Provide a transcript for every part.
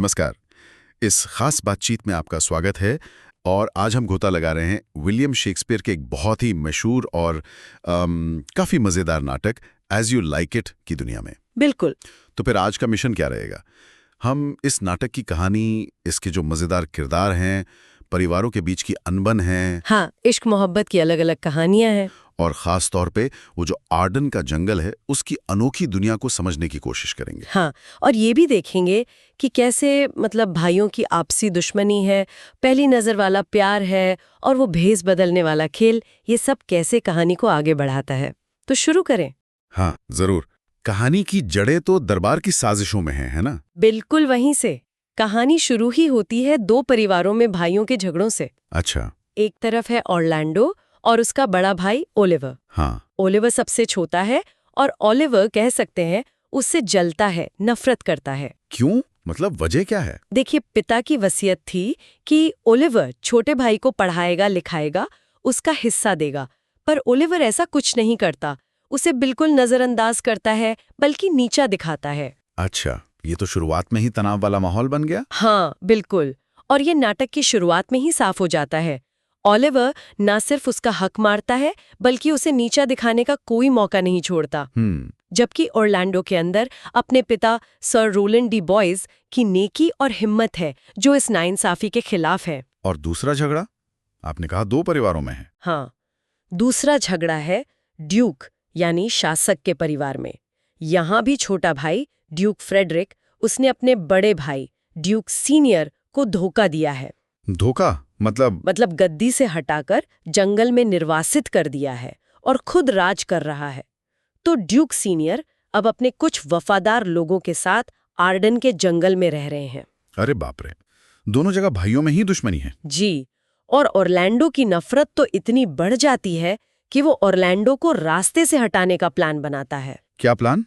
नमस्कार। इस खास बातचीत में आपका स्वागत है और आज हम गोता लगा रहे हैं विलियम शेक्सपियर के एक बहुत ही मशहूर और काफ़ी मज़ेदार नाटक एज यू लाइक इट की दुनिया में। बिल्कुल। तो फिर आज का मिशन क्या रहेगा? हम इस नाटक की कहानी, इसके जो मज़ेदार किरदार हैं, परिवारों के बीच की अनबन है, हाँ, इश्क मोहब्बत की अलग अलग कहानियां हैं। और ख़ास तौर पे वो जो आर्डन का जंगल है उसकी अनोखी दुनिया को समझने की कोशिश करेंगे। हाँ, और ये भी देखेंगे कि कैसे भाइयों की आपसी दुश्मनी है, पहली नज़र वाला प्यार है और वो भेस बदलने वाला खेल, ये सब कैसे कहानी को आगे बढ़ाता है। तो शुरू करें। हाँ, ज़रूर। कहानी की जड़ें तो दरबार की साजिशों में है ना? बिल्कुल वहीं से। कहानी शुरू ही होती है दो परिवारों में भाइयों के झगड़ों से। अच्छा। एक तरफ है ऑरलैंडो और उसका बड़ा भाई ओलिवर। हाँ। ओलिवर सबसे छोटा है और ओलिवर कह सकते हैं उससे जलता है, नफरत करता है। क्यों? मतलब वजह क्या है? देखिए, पिता की वसीयत थी कि ओलिवर छोटे भाई को पढ़ाएगा लिखाएगा, उसका हिस्सा देगा, पर ओलिवर ऐसा कुछ नहीं करता, उसे बिल्कुल नजरअंदाज करता है, बल्कि नीचा दिखाता है। अच्छा, ये तो शुरुआत में ही तनाव वाला माहौल बन गया। हाँ, बिल्कुल। और ये नाटक की शुरुआत में ही साफ हो जाता है। ओलिवर ना सिर्फ उसका हक मारता है, बल्कि उसे नीचा दिखाने का कोई मौका नहीं छोड़ता। जबकि ऑरलैंडो के अंदर अपने पिता सर रोलैंड डी बॉयज की नेकी और हिम्मत है, जो इस नाइंसाफी के खिलाफ है। और दूसरा झगड़ा? आपने कहा दो परिवारों में है। हाँ, दूसरा झगड़ा है ड्यूक यानी शासक के परिवार में। यहाँ भी छोटा भाई ड्यूक फ्रेडरिक, उसने अपने बड़े भाई ड्यूक सीनियर को धोखा दिया है। धोखा? मतलब गद्दी से हटाकर जंगल में निर्वासित कर दिया है और खुद राज कर रहा है। तो ड्यूक सीनियर अब अपने कुछ वफादार लोगों के साथ आर्डन के जंगल में रह रहे हैं। अरे बाप रे, दोनों जगह भाइयों में ही दुश्मनी है। जी, और ऑरलैंडो की नफरत तो इतनी बढ़ जाती है कि वो ऑरलैंडो को रास्ते से हटाने का प्लान बनाता है। क्या प्लान?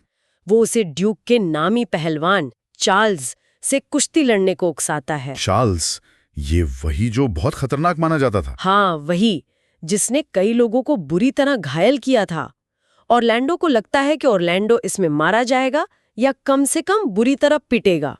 वो उसे ड्यूक के नामी पहलवान चार्ल्स से कुश्ती लड़ने को उकसाता है। चार्ल्स? ये वही जो बहुत खतरनाक माना जाता था? हाँ, वही, जिसने कई लोगों को बुरी तरह घायल किया था। ऑरलैंडो को लगता है कि ऑरलैंडो इसमें मारा जाएगा या कम से कम बुरी तरह पिटेगा।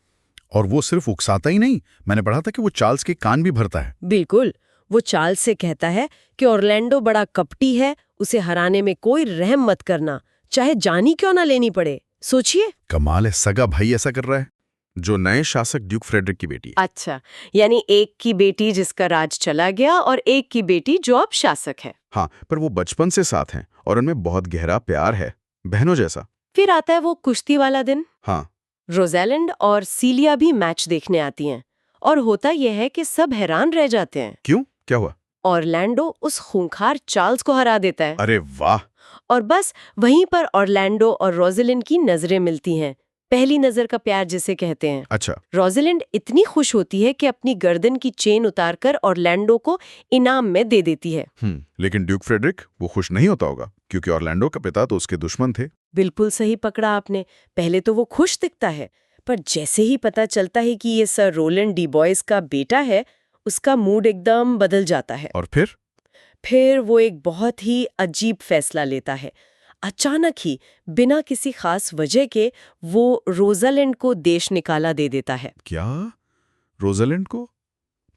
और वो सिर्फ उकसाता ही नहीं, मैंने पढ़ा था कि वो चार्ल्स के कान भी भरता है। बिल्कुल, वो चार्ल्स से कहता है कि ऑरलैंडो बड़ा कपटी है, उसे हराने में कोई रहम मत करना, चाहे जानी क्यों ना लेनी पड़े। सोचिए, कमाल है, सगा भाई ऐसा कर रहा है। जो नए शासक ड्यूक फ्रेडरिक की बेटी। अच्छा, यानी एक की बेटी जिसका राज चला गया और एक की बेटी जो अब शासक है। हाँ, पर वो बचपन से साथ हैं और उनमें बहुत गहरा प्यार है, बहनों जैसा। फिर आता है वो कुश्ती वाला दिन। हाँ। रोज़ेलिंड और सीलिया भी मैच देखने आती हैं और होता यह है कि सब हैरान रह जाते हैं। क्यों? क्या हुआ? ऑरलैंडो उस खूंखार चार्ल्स को हरा देता है। अरे वाह! और बस वहीं पर ऑरलैंडो और रोज़ेलिंड की नजरें मिलती हैं, पहली नजर का प्यार जिसे कहते हैं। अच्छा। रोज़ेलिंड इतनी खुश होती है कि अपनी गर्दन की चेन उतारकर ऑरलैंडो को इनाम में दे देती है। लेकिन ड्यूक फ्रेडरिक वो खुश नहीं होता होगा, क्योंकि ऑरलैंडो का पिता तो उसके दुश्मन थे। बिल्कुल सही पकड़ा आपने। पहले तो वो खुश दिखता है, पर जैसे ही पता चलता है कि ये सर रोलैंड डी बॉयज का बेटा है, उसका मूड एकदम बदल जाता है। और फिर वो एक बहुत ही अजीब फैसला लेता है। अचानक ही, बिना किसी खास वजह के, वो रोज़ालिंड को देश निकाला दे देता है। क्या? रोज़ालिंड को?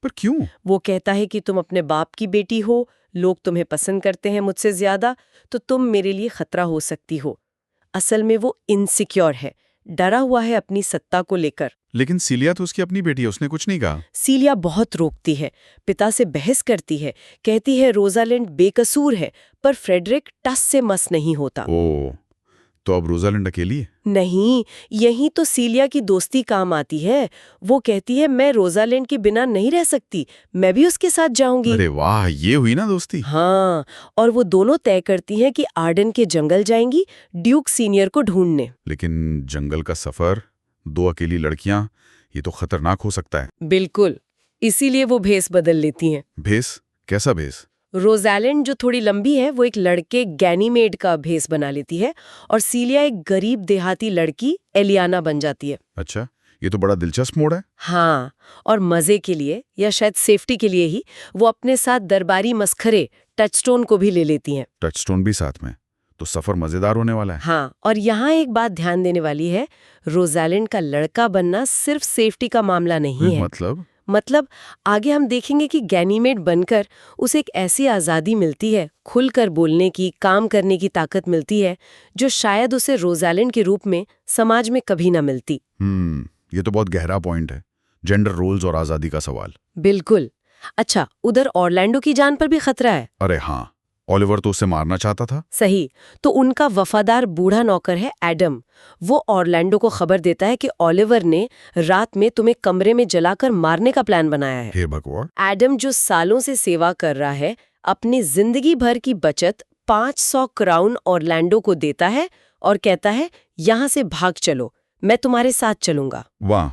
पर क्यों? वो कहता है कि तुम अपने बाप की बेटी हो, लोग तुम्हें पसंद करते हैं मुझसे ज्यादा, तो तुम मेरे लिए खतरा हो सकती हो। असल में वो इनसिक्योर है, डरा हुआ है अपनी सत्ता को लेकर। लेकिन सीलिया तो उसकी अपनी बेटी है, उसने कुछ नहीं कहा। सीलिया बहुत रोकती है, पिता से बहस करती है, कहती है रोज़ालिंड बेकसूर है, पर फ्रेडरिक टस से मस नहीं होता। ओह, तो अब रोज़ालिंड अकेली है? नहीं, यही तो सीलिया की दोस्ती काम आती है। वो कहती है मैं रोज़ालिंड के बिना नहीं रह सकती, मैं भी उसके साथ जाऊंगी। अरे वाह, ये हुई ना दोस्ती। हाँ, और वो दोनों तय करती हैं कि आर्डन के जंगल जाएंगी ड्यूक सीनियर को ढूंढने। लेकिन जंगल का सफर, दो अकेली लड़कियां, ये तो खतरनाक हो सकता है। बिल्कुल, इसीलिए वो भेस बदल लेती हैं। भेस? कैसा भेस? रोज़ालिंड जो थोड़ी लंबी है, वो एक लड़के गैनीमेड का भेस बना लेती है और सीलिया एक गरीब देहाती लड़की एलियाना बन जाती है। अच्छा, ये तो बड़ा दिलचस्प मोड़ है। हाँ, और मजे के लिए या शायद सेफ्टी के लिए ही वो अपने साथ दरबारी मस्खरे टचस्टोन को भी ले लेती हैं। टचस्टोन भी साथ में? तो सफर मजेदार होने वाला है। हाँ, और यहाँ एक बात ध्यान देने वाली है, रोजालिंड का लड़का बनना सिर्फ सेफ्टी का मामला नहीं है। मतलब आगे हम देखेंगे कि गैनीमेड बनकर उसे एक ऐसी आज़ादी मिलती है, खुलकर बोलने की, काम करने की ताकत मिलती है, जो शायद उसे रोजालिंड के रूप में समाज में कभी ना मिलती। ये तो बहुत गहरा पॉइंट है, जेंडर रोल्स और आज़ादी का सवाल। बिल्कुल। अच्छा, उधर ऑरलैंडो की जान पर भी खतरा है। अरे हाँ, ओलिवर तो उसे मारना चाहता था। सही, तो उनका वफादार बूढ़ा नौकर है एडम। वो ऑरलैंडो को खबर देता है कि ओलिवर ने रात में तुम्हें कमरे में जलाकर मारने का प्लान बनाया है। हे भगवान! एडम, जो सालों से सेवा कर रहा है, अपनी जिंदगी भर की बचत 500 क्राउन ऑरलैंडो को देता है और कहता है, यहाँ से भाग चलो, मैं तुम्हारे साथ चलूंगा। वाह,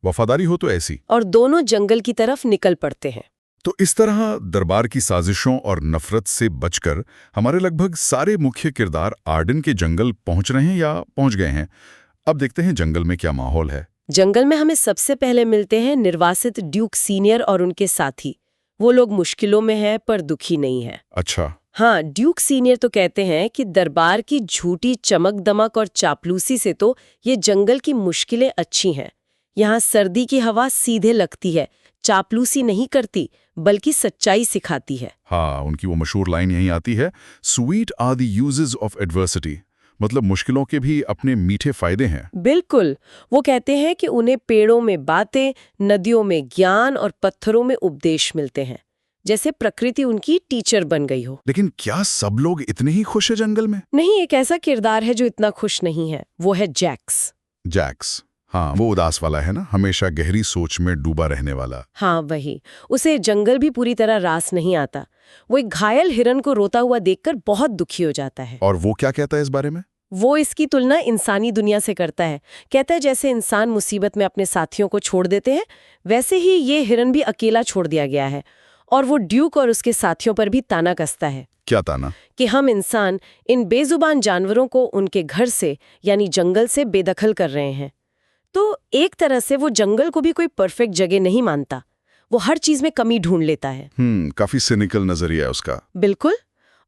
वफादारी हो तो ऐसी। और दोनों जंगल की तरफ निकल पड़ते हैं। तो इस तरह दरबार की साजिशों और नफरत से बचकर हमारे लगभग सारे मुख्य किरदार आर्डन के जंगल पहुंच रहे हैं या पहुंच गए हैं। अब देखते हैं जंगल में क्या माहौल है। जंगल में हमें सबसे पहले मिलते हैं निर्वासित ड्यूक सीनियर और उनके साथी। वो लोग मुश्किलों में हैं पर दुखी नहीं है। अच्छा। हाँ, ड्यूक सीनियर तो कहते हैं कि दरबार की झूठी चमक दमक और चापलूसी से तो ये जंगल की मुश्किलें अच्छी हैं। यहाँ सर्दी की हवा सीधे लगती है, चापलूसी नहीं करती बल्कि सच्चाई सिखाती है। हाँ, उनकी वो मशहूर लाइन यहीं आती है, sweet are the uses of adversity. मतलब मुश्किलों के भी अपने मीठे फायदे हैं। बिल्कुल। वो कहते हैं कि उन्हें पेड़ों में बातें, नदियों में ज्ञान और पत्थरों में उपदेश मिलते हैं, जैसे प्रकृति उनकी टीचर बन गई हो। लेकिन क्या सब लोग इतने ही खुश है जंगल में? नहीं, एक ऐसा किरदार है जो इतना खुश नहीं है, वो है जैक्स। जैक्स, हाँ, वो उदास वाला है ना, हमेशा गहरी सोच में डूबा रहने वाला। हाँ, वही। उसे जंगल भी पूरी तरह रास नहीं आता। वो एक घायल हिरन को रोता हुआ देखकर बहुत दुखी हो जाता है। और वो क्या कहता है इस बारे में? वो इसकी तुलना इंसानी दुनिया से करता है। कहता है जैसे इंसान मुसीबत में अपने साथियों को छोड़ देते हैं, वैसे ही ये हिरन भी अकेला छोड़ दिया गया है। और वो ड्यूक और उसके साथियों पर भी ताना कसता है। क्या ताना? कि हम इंसान इन बेजुबान जानवरों को उनके घर से यानी जंगल से बेदखल कर रहे हैं। तो एक तरह से वो जंगल को भी कोई परफेक्ट जगह नहीं मानता। वो हर चीज में कमी ढूंढ लेता है। काफी सिनिकल नजरिया है उसका। बिल्कुल।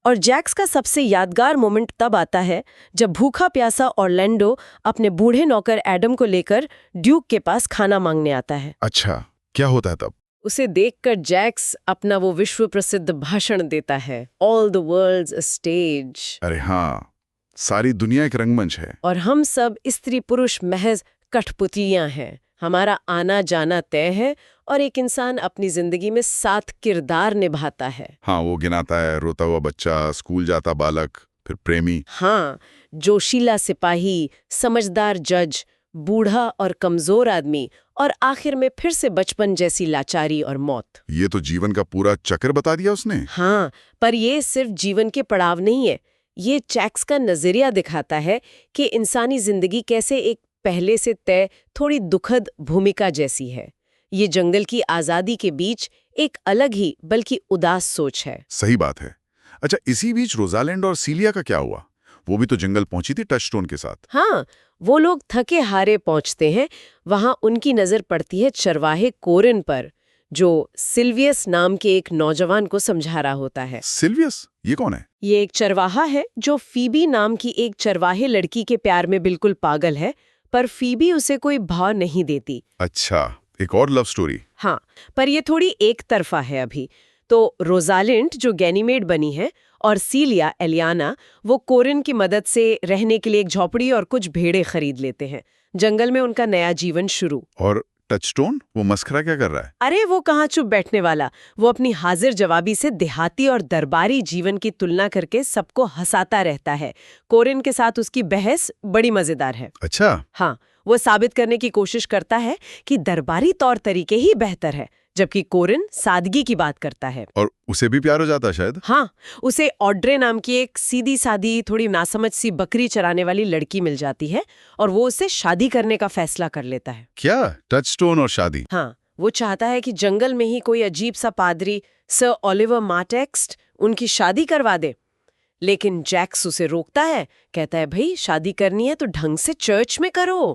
और जैक्स का सबसे यादगार मोमेंट तब आता है जब भूखा प्यासा ऑरलैंडो अपने बूढ़े नौकर एडम को लेकर ड्यूक के पास खाना मांगने आता है। अच्छा, क्या होता है तब? उसे देखकर जैक्स अपना वो विश्व प्रसिद्ध भाषण देता है, all the world's a stage. अरे हाँ, सारी दुनिया एक रंगमंच है और हम सब स्त्री पुरुष महज कठपुतलियां हैं। हमारा आना जाना तय है और एक इंसान अपनी जिंदगी में 7 किरदार निभाता है। हाँ, वो गिनाता है, रोता हुआ बच्चा, स्कूल जाता बालक, फिर प्रेमी। हाँ, जोशीला सिपाही, समझदार जज, बूढ़ा और कमजोर आदमी, और आखिर में फिर से बचपन जैसी लाचारी और मौत। ये तो जीवन का पूरा चक्र बता दिया उसने। हाँ, पर ये सिर्फ जीवन के पड़ाव नहीं है। ये जैक्स का नजरिया दिखाता है कि इंसानी जिंदगी कैसे एक पहले से तय थोड़ी दुखद भूमिका जैसी है। ये जंगल की आजादी के बीच एक अलग ही बल्कि उदास सोच है। सही बात है। अच्छा, इसी बीच रोजालैंड और सीलिया का क्या हुआ? वो भी तो जंगल पहुंची थी टचस्टोन के साथ। हाँ, वो लोग थके हारे पहुंचते हैं। वहां उनकी नजर पड़ती है चरवाहे कोरिन पर, जो सिल्वियस नाम के एक नौजवान को समझा रहा होता है। सिल्वियस? ये कौन है? ये एक चरवाहा है जो फीबी नाम की एक चरवाहे लड़की के प्यार में बिल्कुल पागल है, पर फीबी उसे कोई भाव नहीं देती। अच्छा, एक और लव स्टोरी। हाँ, पर ये थोड़ी एक तरफा है अभी। तो रोजालिंड जो गैनीमेड बनी है और सीलिया एलियाना वो कोरिन की मदद से रहने के लिए एक झोपड़ी और कुछ भेड़ें खरीद लेते हैं। जंगल में उनका नया जीवन शुरू। और टचस्टोन, वो मस्खरा क्या कर रहा है? अरे वो कहाँ चुप बैठने वाला, वो अपनी हाजिर जवाबी से देहाती और दरबारी जीवन की तुलना करके सबको हंसाता रहता है। कोरिन के साथ उसकी बहस बड़ी मजेदार है। अच्छा। हाँ, वो साबित करने की कोशिश करता है कि दरबारी तौर तरीके ही बेहतर है, जबकि कोरिन सादगी की बात करता है। और उसे भी प्यार हो जाता है शायद। हाँ, उसे ऑड्रे नाम की एक सीधी सादी थोड़ी नासमझ सी बकरी चराने वाली लड़की मिल जाती है और वो उससे शादी करने का फैसला कर लेता है। क्या? टचस्टोन और शादी? हाँ, वो चाहता है कि जंगल में ही कोई अजीब सा पादरी सर ओलिवर मार्टेक्स्ट उनकी शादी करवा दे। लेकिन जैक्स उसे रोकता है, कहता है भाई शादी करनी है तो ढंग से चर्च में करो।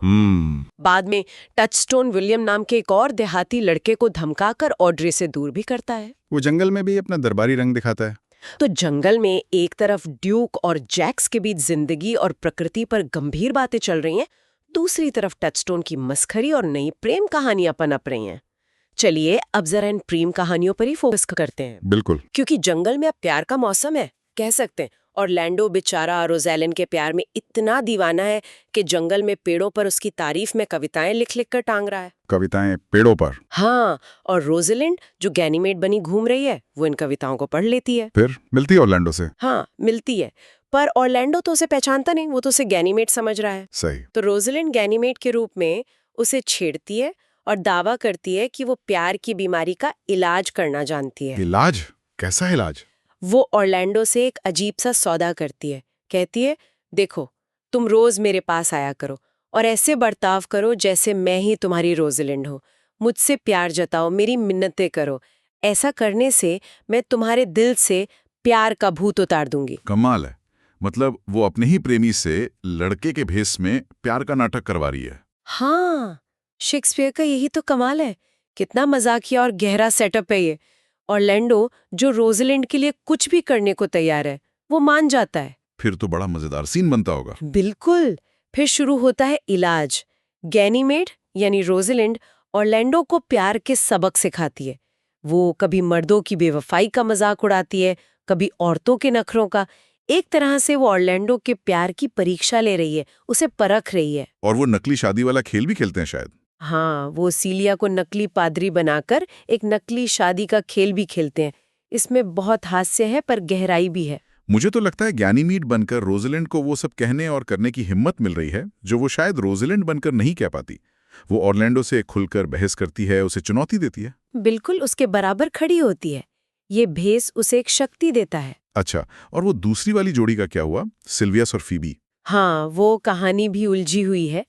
बाद में टचस्टोन विलियम नाम के एक और देहाती लड़के को धमकाकर ऑड्रे से दूर भी करता है। वो जंगल में भी अपना दरबारी रंग दिखाता है। तो जंगल में एक तरफ ड्यूक और जैक्स के बीच जिंदगी और प्रकृति पर गंभीर बातें चल रही हैं, दूसरी तरफ टचस्टोन की मस्खरी और नई प्रेम कहानियां पनप रही हैं। चलिए अब जरा इन प्रेम कहानियों पर ही फोकस करते हैं। बिल्कुल। क्योंकि जंगल में अब प्यार का मौसम है, कह सकते हैं। ऑरलैंडो बेचारा रोज़ेलिन के प्यार में इतना दीवाना है कि जंगल में पेड़ों पर उसकी तारीफ में कविताएं लिख लिख कर टांग रहा है। कविताएं पेड़ों पर? हाँ, और रोज़ेलिन जो गैनीमेड बनी घूम रही है, वो इन कविताओं को पढ़ लेती है। फिर मिलती है ऑरलैंडो से? हाँ, मिलती है, पर ऑरलैंडो तो उसे पहचानता नहीं, वो तो उसे गैनीमेड समझ रहा है। सही। तो रोज़ेलिन गैनीमेड के रूप में उसे छेड़ती है और दावा करती है कि वो प्यार की बीमारी का इलाज करना जानती है। इलाज? कैसा इलाज? वो ऑरलैंडो से एक अजीब सा सौदा करती है। कहती है, देखो, तुम रोज मेरे पास आया करो और ऐसे बर्ताव करो जैसे मैं ही तुम्हारी रोज़ेलिन हूँ। मुझसे प्यार जताओ, मेरी मिन्नतें करो। ऐसा करने से मैं तुम्हारे दिल से प्यार का भूत उतार दूंगी। कमाल है। मतलब वो अपने ही प्रेमी से लड़के के भेष में प्यार का नाटक करवा रही है। हाँ, शेक्सपियर का यही तो कमाल है। कितना मजाकिया और गहरा सेटअप है ये। ऑरलैंडो जो रोज़ेलिन के लिए कुछ भी करने को तैयार है, वो मान जाता है। फिर तो बड़ा मजेदार सीन बनता होगा। बिल्कुल। फिर शुरू होता है इलाज। गैनीमेड यानी रोज़ेलिन ऑरलैंडो को प्यार के सबक सिखाती है। वो कभी मर्दों की बेवफाई का मजाक उड़ाती है, कभी औरतों के नखरों का। एक तरह से वो ऑरलैंडो के प्यार की परीक्षा ले रही है, उसे परख रही है। और वो नकली शादी वाला खेल भी खेलते हैं शायद। हाँ, वो सीलिया को नकली पादरी बनाकर एक नकली शादी का खेल भी खेलते हैं। इसमें बहुत हास्य है पर गहराई भी है। मुझे तो लगता है गैनीमीड बनकर रोज़ेलिन को वो सब कहने और करने की हिम्मत मिल रही है जो वो शायद रोज़ेलिन बनकर नहीं कह पाती। वो ऑरलैंडो से खुलकर बहस करती है, उसे चुनौती देती है। बिल्कुल उसके बराबर खड़ी होती है। ये भेस उसे एक शक्ति देता है। अच्छा, और वो दूसरी वाली जोड़ी का क्या हुआ, सिल्वियस और फीबी? हाँ, वो कहानी भी उलझी हुई है।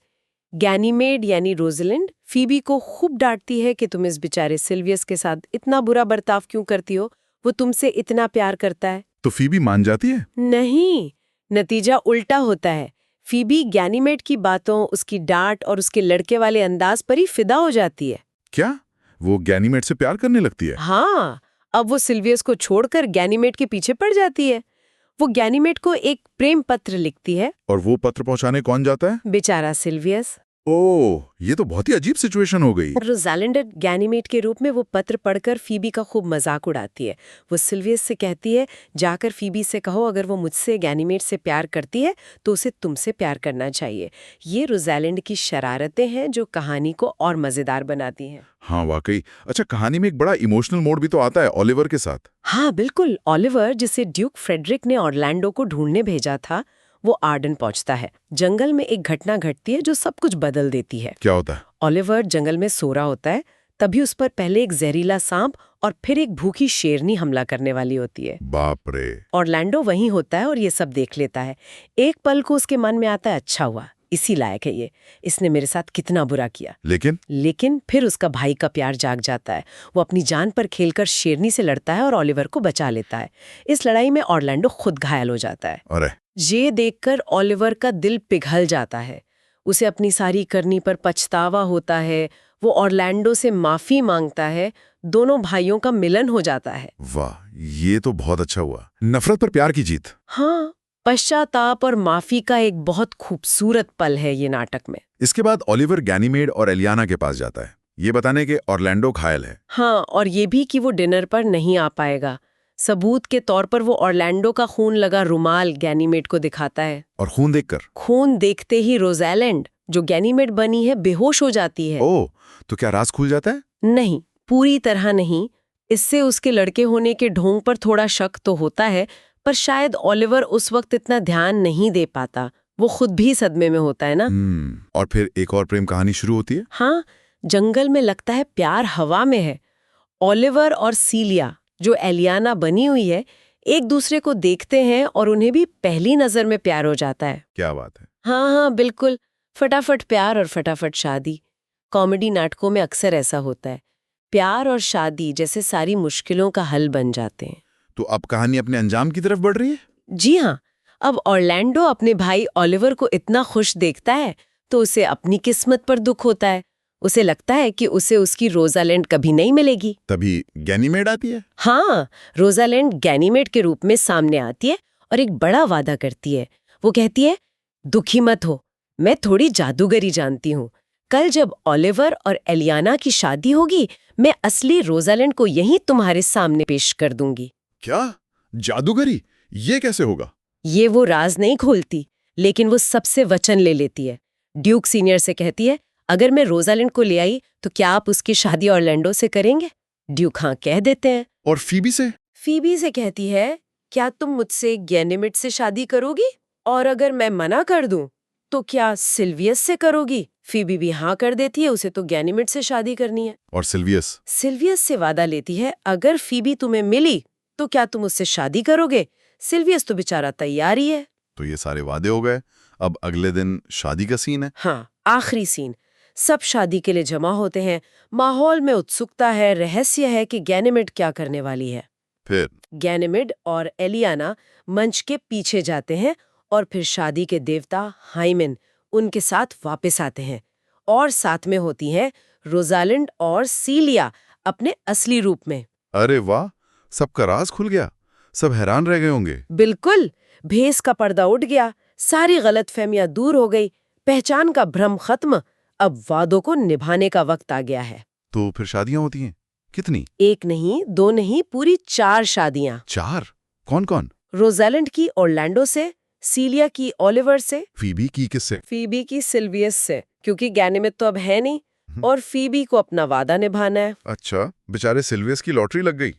गैनीमेड यानी रोज़ेलिन फीबी को खूब डांटती है कि तुम इस बेचारे सिल्वियस के साथ इतना बुरा बर्ताव क्यों करती हो, वो तुमसे इतना प्यार करता है। तो फीबी मान जाती है? नहीं, नतीजा उल्टा होता है। फीबी गैनीमेड की बातों, उसकी डांट और उसके लड़के वाले अंदाज पर ही फिदा हो जाती है। क्या वो गैनीमेड से प्यार करने लगती है? हाँ, अब वो सिल्वियस को छोड़कर गैनीमेड के पीछे पड़ जाती है। वो गैनीमेड को एक प्रेम पत्र लिखती है। और वो पत्र पहुंचाने कौन जाता है? बेचारा सिल्वियस। ओह, ये तो बहुत ही अजीब सिचुएशन हो गई। रोज़ेलिन गैनीमेड के रूप में वो पत्र पढ़कर फीबी का खूब मजाक उड़ाती है। वो सिल्वियस से कहती है, जाकर फीबी से कहो अगर वो मुझसे गैनीमेड से प्यार करती है तो उसे तुमसे प्यार करना चाहिए। ये रोज़ेलिन की शरारतें हैं जो कहानी को और मजेदार बनाती हैं। हाँ वाकई। अच्छा, कहानी में एक बड़ा इमोशनल मोड भी तो आता है ओलिवर के साथ। हाँ बिल्कुल। ओलिवर, जिसे ड्यूक फ्रेडरिक ने ऑरलैंडो को ढूंढने भेजा था, वो आर्डन पहुंचता है। जंगल में एक घटना घटती है जो सब कुछ बदल देती है। क्या होता है? ओलिवर जंगल में सो रहा होता है, तभी उस पर पहले एक जहरीला सांप और फिर एक भूखी शेरनी हमला करने वाली होती है। बाप रे। ऑरलैंडो वहीं होता है और ये सब देख लेता है। एक पल को उसके मन में आता है, अच्छा हुआ, इसी लायक है ये, इसने मेरे साथ कितना बुरा किया। लेकिन फिर उसका भाई का प्यार जाग जाता है। वो अपनी जान पर खेलकर शेरनी से लड़ता है और ओलिवर को बचा लेता है। इस लड़ाई में ऑरलैंडो खुद घायल हो जाता है। अरे। ये देखकर ओलिवर का दिल पिघल जाता है। उसे अपनी सारी करनी पर पछतावा होता है। वो ऑरलैंडो से माफी मांगता है। दोनों भाइयों का मिलन हो जाता है। वाह, ये तो बहुत अच्छा हुआ। नफरत पर प्यार की जीत। हाँ, पश्चाताप और माफी का एक बहुत खूबसूरत पल है ये नाटक में। इसके बाद ओलिवर गैनीमेड और एलियाना के पास जाता है, ये बताने के ऑरलैंडो घायल है। हाँ, और ये भी कि वो डिनर पर नहीं आ पाएगा। सबूत के तौर पर वो ऑरलैंडो का खून लगा रुमाल गैनीमेड को दिखाता है। और खून देखते ही रोज़ेलिन, जो गैनीमेड बनी है, बेहोश हो जाती है। ओह, तो क्या राज खुल जाता है? नहीं, पूरी तरह नहीं। इससे उसके लड़के होने के ढोंग पर थोड़ा शक तो होता है, पर शायद ओलिवर उस वक्त इतना ध्यान नहीं दे पाता। वो खुद भी सदमे में होता है ना। और फिर एक और प्रेम कहानी शुरू होती है। हाँ, जंगल में लगता है प्यार हवा में है। ओलिवर और सीलिया, जो एलियाना बनी हुई है, एक दूसरे को देखते हैं और उन्हें भी पहली नजर में प्यार हो जाता है। क्या बात है। हाँ, बिल्कुल। फटाफट प्यार और फटाफट शादी। कॉमेडी नाटकों में अक्सर ऐसा होता है। प्यार और शादी जैसे सारी मुश्किलों का हल बन जाते हैं। तो अब कहानी अपने अंजाम की तरफ बढ़ रही है। जी हाँ, अब ऑरलैंडो अपने भाई ओलिवर को इतना खुश देखता है तो उसे अपनी किस्मत पर दुख होता है। उसे लगता है कि उसे उसकी रोजालैंड कभी नहीं मिलेगी। तभी गैनीमेड आती है। हाँ, रोजालैंड गैनीमेड के रूप में सामने आती है और एक बड़ा वादा करती है। वो कहती है, दुखी मत हो, मैं थोड़ी जादूगरी जानती हूँ। कल जब ओलिवर और एलियाना की शादी होगी, मैं असली रोजालैंड को यहीं तुम्हारे सामने पेश कर दूंगी। क्या? जादूगरी? ये कैसे होगा? ये वो राज नहीं खोलती, लेकिन वो सबसे वचन ले लेती है। ड्यूक सीनियर से कहती है, अगर मैं रोजालैंड को ले आई तो क्या आप उसकी शादी ऑरलैंडो से करेंगे? ड्यूक हाँ कह देते हैं। और फीबी से? फीबी से कहती है, क्या तुम मुझसे गैनीमेड से शादी करोगी? और अगर मैं मना कर दूं तो क्या सिल्वियस से करोगी? फीबी भी हाँ कर देती है, उसे तो गैनीमेड से शादी करनी है। और सिल्वियस? सिल्वियस से वादा लेती है, अगर फीबी तुम्हें मिली तो क्या तुम उससे शादी करोगे? सिल्वियस तो बेचारा तैयार ही है। तो ये सारे वादे हो गए। अब अगले दिन शादी का सीन है। हाँ, आखिरी सीन। सब शादी के लिए जमा होते हैं। माहौल में उत्सुकता है, रहस्य है कि गैनीमेड क्या करने वाली है। फिर गैनीमेड और एलियाना मंच के पीछे जाते हैं और फिर शादी के देवता हाइमेन उनके साथ वापस आते हैं और साथ में होती हैं रोजालिंड और सीलिया अपने असली रूप में। अरे वाह, सबका राज खुल गया। सब हैरान रह गए होंगे। बिल्कुल, भेस का पर्दा उठ गया, सारी गलतफहमियां दूर हो गई, पहचान का भ्रम खत्म। अब वादों को निभाने का वक्त आ गया है। तो फिर शादियां होती हैं? कितनी? एक नहीं, दो नहीं, पूरी 4 शादियां। 4? कौन कौन? रोजालिंड की ऑरलैंडो से, सीलिया की ओलिवर से, फीबी की किससे? फीबी की सिल्वियस से, क्योंकि गैनीमेड तो अब है नहीं और फीबी को अपना वादा निभाना है। अच्छा, बेचारे सिल्वियस की लॉटरी लग गई।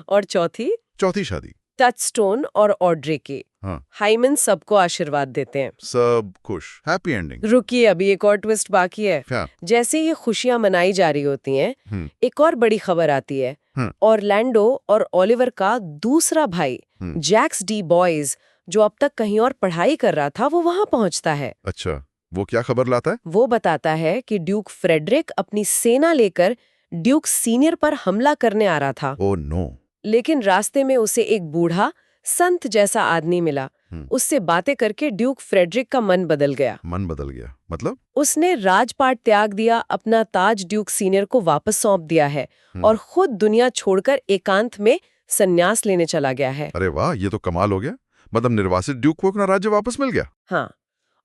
और चौथी शादी? टचस्टोन और ऑड्रे की। हाँ। हाइमन सबको आशीर्वाद देते हैं। सब खुश, हैप्पी एंडिंग। रुकिए, अभी एक और ट्विस्ट बाकी है। क्या? जैसे ये खुशियां मनाई जा रही होती हैं, एक और बड़ी खबर आती है। ऑरलैंडो और ओलिवर का दूसरा भाई जैक्स डी बॉयज, जो अब तक कहीं और पढ़ाई कर रहा था, वो वहां पहुंचता है। अच्छा, वो क्या खबर लाता है? वो बताता है कि ड्यूक फ्रेडरिक अपनी सेना लेकर ड्यूक सीनियर पर हमला करने आ रहा था। Oh no. लेकिन रास्ते में उसे एक बूढ़ा संत जैसा आदमी मिला। उससे बातें करके ड्यूक फ्रेडरिक का मन बदल गया। मन बदल गया मतलब? उसने राजपाट त्याग दिया, अपना ताज ड्यूक सीनियर को वापस सौंप दिया है और खुद दुनिया छोड़कर एकांत में संन्यास लेने चला गया है। अरे वाह, ये तो कमाल हो गया। मतलब निर्वासित ड्यूक को अपना राज्य वापस मिल गया। हाँ,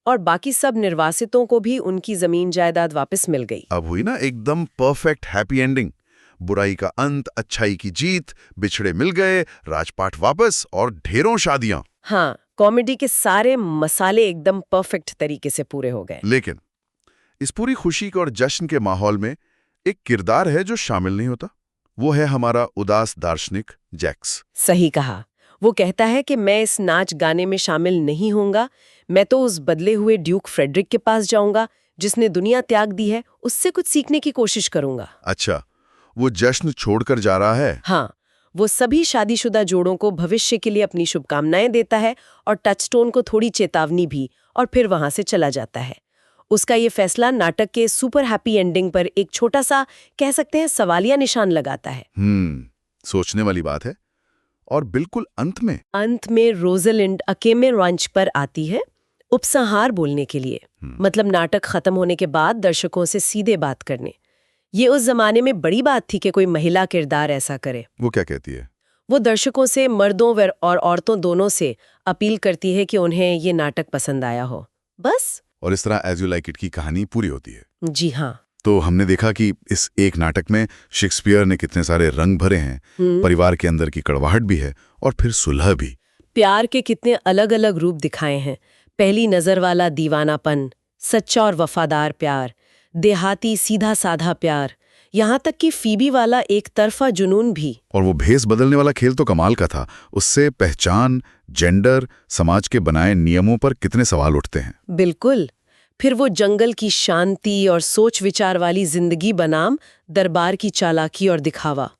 और बाकी सब निर्वासितों को भी उनकी जमीन जायदाद वापस मिल गई। अब हुई ना एकदम परफेक्ट हैप्पी एंडिंग। बुराई का अंत, अच्छाई की जीत, बिछड़े मिल गए, राजपाट वापस और ढेरों शादियां। हाँ, कॉमेडी के सारे मसाले एकदम परफेक्ट तरीके से पूरे हो गए। लेकिन इस पूरी खुशी और जश्न के माहौल में एक किरदार है जो शामिल नहीं होता। वो है हमारा उदास दार्शनिक जैक्स। सही कहा। वो कहता है कि मैं इस नाच गाने में शामिल नहीं होऊंगा, मैं तो उस बदले हुए ड्यूक फ्रेडरिक के पास जाऊंगा जिसने दुनिया त्याग दी है, उससे कुछ सीखने की कोशिश करूंगा। अच्छा, वो जश्न छोड़कर जा रहा है? हाँ, वो सभी शादीशुदा जोड़ों को भविष्य के लिए अपनी शुभकामनाएं देता है और टचस्टोन को थोड़ी चेतावनी भी, और फिर वहां से चला जाता है। उसका ये फैसला नाटक के सुपर हैप्पी एंडिंग पर एक छोटा सा, कह सकते हैं, सवालिया निशान लगाता है। सोचने वाली बात है। और बिल्कुल अंत में रोज़लिंड अकेमे रंच पर आती है उपसंहार बोलने के लिए। मतलब नाटक खत्म होने के बाद दर्शकों से सीधे बात करने। ये उस जमाने में बड़ी बात थी कि कोई महिला किरदार ऐसा करे। वो क्या कहती है? वो दर्शकों से, मर्दों और औरतों दोनों से अपील करती है कि उन्हें ये नाटक पसंद आया हो, बस। और इस तरह एज यू लाइक इट की कहानी पूरी होती है। जी हाँ। तो हमने देखा कि इस एक नाटक में शेक्सपियर ने कितने सारे रंग भरे हैं। परिवार के अंदर की कड़वाहट भी है और फिर सुलह भी। प्यार के कितने अलग अलग रूप दिखाए हैं। पहली नजर वाला दीवानापन, सच्चा और वफादार प्यार, देहाती सीधा साधा प्यार, यहाँ तक कि फीबी वाला एक तरफा जुनून भी। और वो भेस बदलने वाला खेल तो कमाल का था। उससे पहचान, जेंडर, समाज के बनाए नियमों पर कितने सवाल उठते हैं। बिल्कुल। फिर वो जंगल की शांति और सोच विचार वाली जिंदगी बनाम दरबार की चालाकी और दिखावा,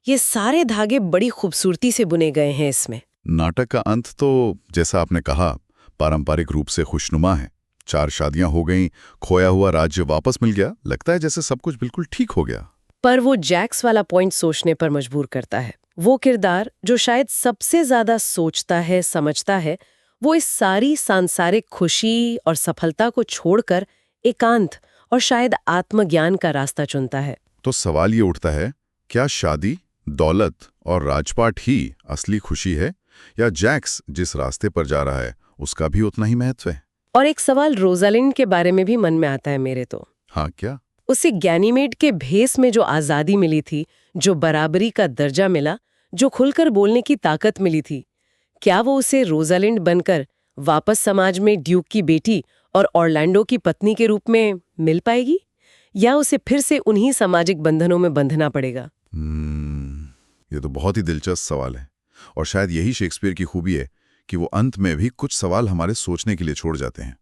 ये सारे धागे बड़ी खूबसूरती से बुने गए हैं इसमें। नाटक का अंत तो जैसा आपने कहा पारंपरिक रूप से खुशनुमा है। 4 शादियां हो गईं, खोया हुआ राज्य वापस मिल गया, लगता है जैसे सब कुछ बिल्कुल ठीक हो गया। पर वो जैक्स वाला पॉइंट सोचने पर मजबूर करता है। वो किरदार जो शायद सबसे ज्यादा सोचता है, समझता है, वो इस सारी सांसारिक खुशी और सफलता को छोड़कर एकांत और शायद आत्मज्ञान का रास्ता चुनता है। तो सवाल ये उठता है, क्या शादी, दौलत और राजपाट ही असली खुशी है, या जैक्स जिस रास्ते पर जा रहा है उसका भी उतना ही महत्व है? और एक सवाल रोजालिंड के बारे में भी मन में आता है मेरे तो। हाँ, क्या? उसे गैनीमेड के भेस में जो आजादी मिली थी, जो बराबरी का दर्जा मिला, जो खुलकर बोलने की ताकत मिली थी, क्या वो उसे रोजालिंड बनकर वापस समाज में ड्यूक की बेटी और ऑरलैंडो की पत्नी के रूप में मिल पाएगी, या उसे फिर से उन्हीं सामाजिक बंधनों में बंधना पड़ेगा? ये तो बहुत ही दिलचस्प सवाल है, और शायद यही शेक्सपियर की खूबी है कि वो अंत में भी कुछ सवाल हमारे सोचने के लिए छोड़ जाते हैं।